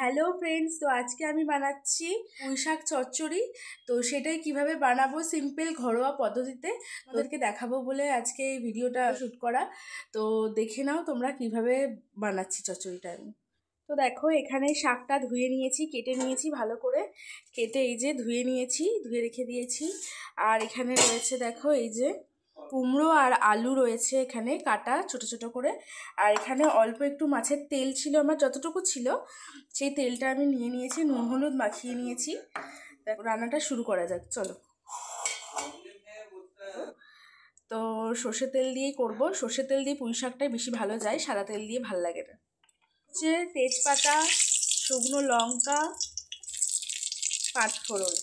Hello friends, তো আজকে আমি বানাচ্ছি পুঁই শাক চচ্চড়ি। তো সেটাই কিভাবে বানাবো সিম্পল ঘরোয়া পদ্ধতিতে ওদেরকে দেখাবো বলে আজকে এই ভিডিওটা শ্যুট করা। তো দেখে নাও তোমরা কিভাবে বানাচ্ছি চচ্চড়িটা আমি। তো দেখো, এখানে শাকটা ধুয়ে নিয়েছি, কেটে নিয়েছি ভালো করে। কেটে এই যে ধুয়ে নিয়েছি, ধুয়ে রেখে দিয়েছি। আর এখানে রয়েছে দেখো এই যে কুমড়ো আর আলু রয়েছে এখানে কাটা ছোট ছোট করে। আর এখানে অল্প একটু মাছের তেল ছিল, আমার যতটুকু ছিল সেই তেলটা আমি নিয়ে নিয়েছি, নুন হলুদ মাখিয়ে নিয়েছি। দেখো রান্নাটা শুরু করা যাক, চলো। তো সর্ষের তেল দিয়েই করব, সর্ষের তেল দিয়ে পুঁই শাকটাই বেশি ভালো যায়, সাদা তেল দিয়ে ভালো লাগে না। হচ্ছে তেজপাতা, শুকনো লঙ্কা, পাঁচফোড়ন।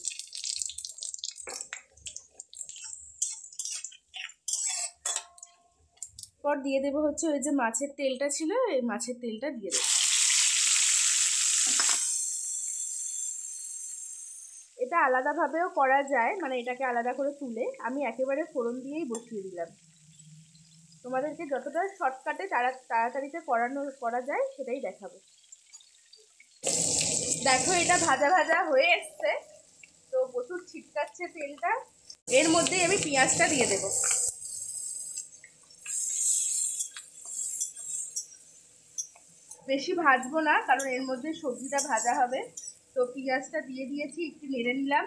পর দিয়ে দেবো হচ্ছে ওই যে মাছের তেলটা ছিল, এই মাছের তেলটা দিয়ে দেবো। এটা আলাদাভাবেও করা যায়, মানে এটাকে আলাদা করে তুলে আমি একেবারে ফোড়ন দিয়েই বসিয়ে দিলাম। তোমাদেরকে যতটা শর্টকাটে তাড়াতাড়িতে করা যায় সেটাই দেখাবো। দেখো এটা ভাজা ভাজা হয়ে এসছে, তো প্রচুর ছিটকাচ্ছে তেলটা। এর মধ্যেই আমি পেঁয়াজটা দিয়ে দেবো। বেশি ভাজবো না, কারণ এর মধ্যে সবজিটা ভাজা হবে। তো পেঁয়াজটা দিয়ে দিয়েছি, একটু নেড়ে নিলাম।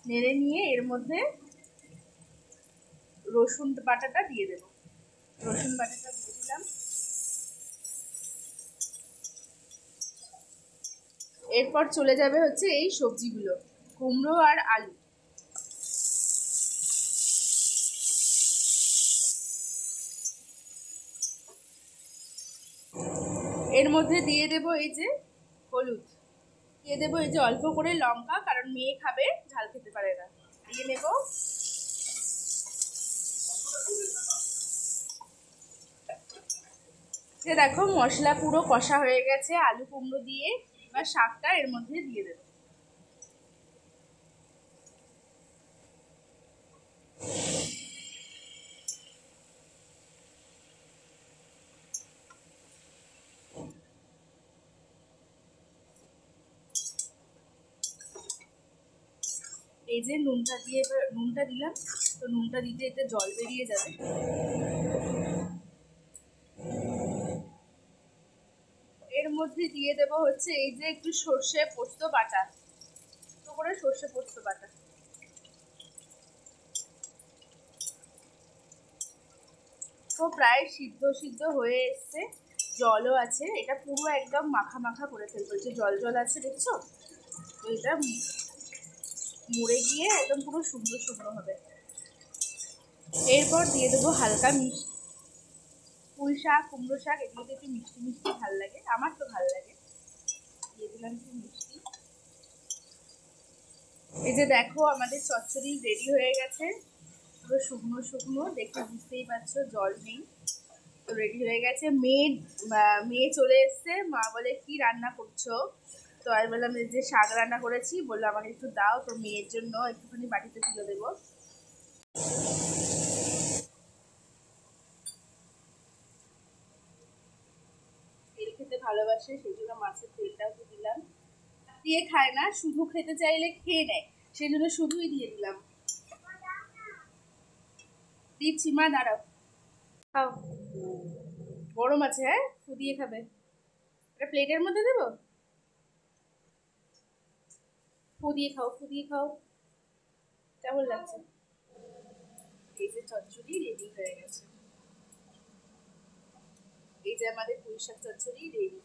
নেড়ে নিয়ে এর মধ্যে রসুন বাটাটা দিয়ে দেবো। রসুন বাটাটা দিয়ে দিলাম। এরপর চলে যাবে হচ্ছে এই সবজিগুলো, কুমড়ো আর আলু। এর মধ্যে দিয়ে দেবো এই যে হলুদ, দিয়ে দেবো এই যে অল্প করে লঙ্কা, কারণ মেয়ে খাবে, ঝাল খেতে পারে না। দিয়ে নেব। যে দেখো মশলা পুরো কষা হয়ে গেছে আলু কুমড়ো দিয়ে। এবার শাকটা এর মধ্যে দিয়ে দেবো। এই যে নুনটা দিয়ে, এবার নুনটা দিলাম। তো নুনটা দিতে এতে জল বেরিয়ে যাবে। এর মধ্যে দিয়ে দেব হচ্ছে এই যে একটু সর্ষে পোস্ত বাটা, একটু করে সর্ষে পোস্ত বাটা। তো প্রায় সিদ্ধ সিদ্ধ হয়ে এসছে, জলও আছে। এটা পুরো একদম মাখা মাখা করে ফেলবো, যে জল জল আছে দেখছো, তো এটা মরে গিয়ে একদম পুরো শুকনো শুকনো হবে। এরপর দিয়ে দেবো হালকা মিষ্টি। পুঁই শাক কুমড়ো শাক এগুলোতে একটু মিষ্টি মিষ্টি ভাল লাগে, আমার তো ভাল লাগে। দিয়ে দিলাম একটু মিষ্টি। এই যে দেখো আমাদের চচ্চড়ি রেডি হয়ে গেছে, পুরো শুকনো শুকনো, দেখে বুঝতেই পারছো জল নেই। তো রেডি হয়ে গেছে। মেয়ে চলে এসছে, মা বলে কি রান্না করছো? তো আমি বললাম যে শাক রান্না করেছি, বললো আমাকে একটু দাও। তো মেয়ের জন্য একটুখানি বাটিতে তুলে দেবো। তেল খেতে ভালোবাসে, সেই জন্য মাছের তেলটাও তো দিলাম। দিয়ে খায় না, শুধু খেতে চাইলে খেয়ে নেয়, সেই জন্য শুধুই দিয়ে দিলাম। দিচ্ছি মা, দাঁড়াও, খাও। গরম আছে, হ্যাঁ, ফুদিয়ে খাবে। এটা প্লেটের মধ্যে দেবো, ফুদিয়ে খাও, ফুদিয়ে খাও। কেমন লাগছে? এই যে চচ্চড়ি রেডি হয়ে গেছে, এই যে আমাদের পুঁই শাক চচ্চড়ি রেডি।